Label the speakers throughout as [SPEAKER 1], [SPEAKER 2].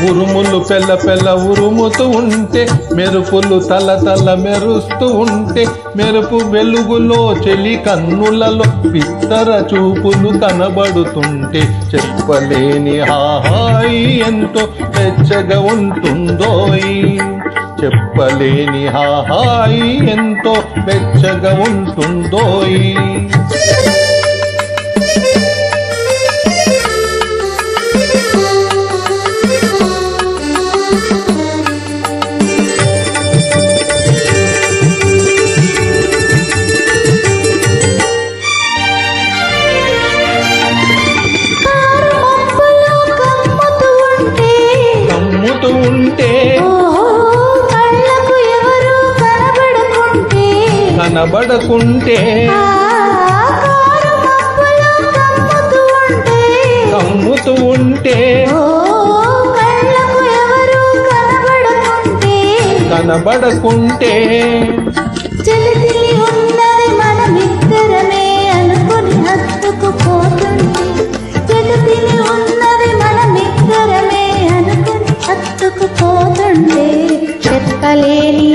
[SPEAKER 1] ఉరుములు పెళ్ళ పెళ్ళ ఉరుముతూ ఉంటే, మెరుపులు తల తల మెరుస్తూ ఉంటే, మెరుపు వెలుగులో చెలి కన్నులలో పిత్తర చూపులు కనబడుతుంటే, చెప్పలేని హాయి ఎంతో వెచ్చగా ఉంటుందోయ్. చెప్పలేని హాయి ఎంతో వెచ్చగా ఉంటుందోయ్. కనబడకుంటే కమ్ముతూ ఉంటే కనబడకుంటే
[SPEAKER 2] మనమిద్దరమే అనుకుని హత్తుకుపోతుంటే, జగతిని ఉన్నది మనమిద్దరమే అనుకుని హత్తుకుపోతుంటే, చెప్పలేని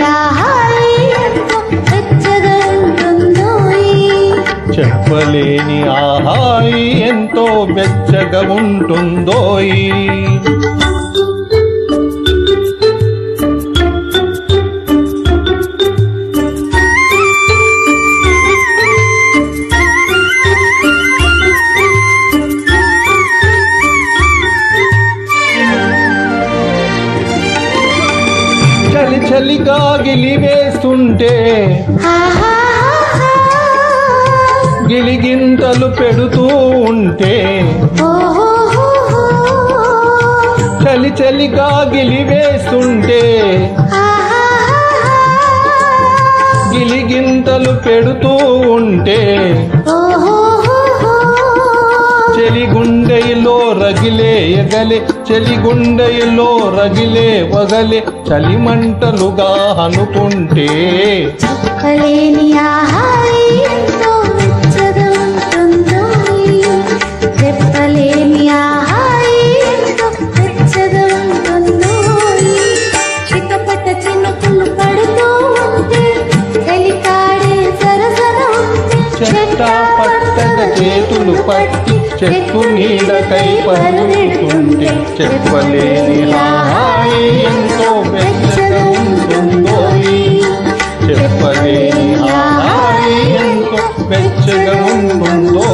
[SPEAKER 1] చెప్పలేని హాయి ఎంతో వెచ్చగా ఉంటుందోయ్. చలి చలిగా గిలివేస్తుంటే గిలిగింతలు పెడుతూ ఉంటే, చలి చలిగా గిలివేస్తుంటే గిలిగింతలు పెడుతూ ఉంటే, చెలిగుండెలో రగిలే ఎగలే, చెలిగుండెలో రగిలే వగలే, చలిమంటలుగా అనుకుంటే,
[SPEAKER 2] చెప్పలేని చెప్పలేని చిక్కపట్ట చినుకులు పడుతూ ఉంటే, చలికాడే సరసన ఉంటే,
[SPEAKER 1] చెట్టా పట్టగా చేతులు పట్టి చెట్టు నీడకై పరుగుతుంటే, చెప్పలేని హాయి ఎంతో వెచ్చగా ఉంటుందోయ్. చెప్పలేని హాయి ఎంతో వెచ్చగా ఉంటుందో.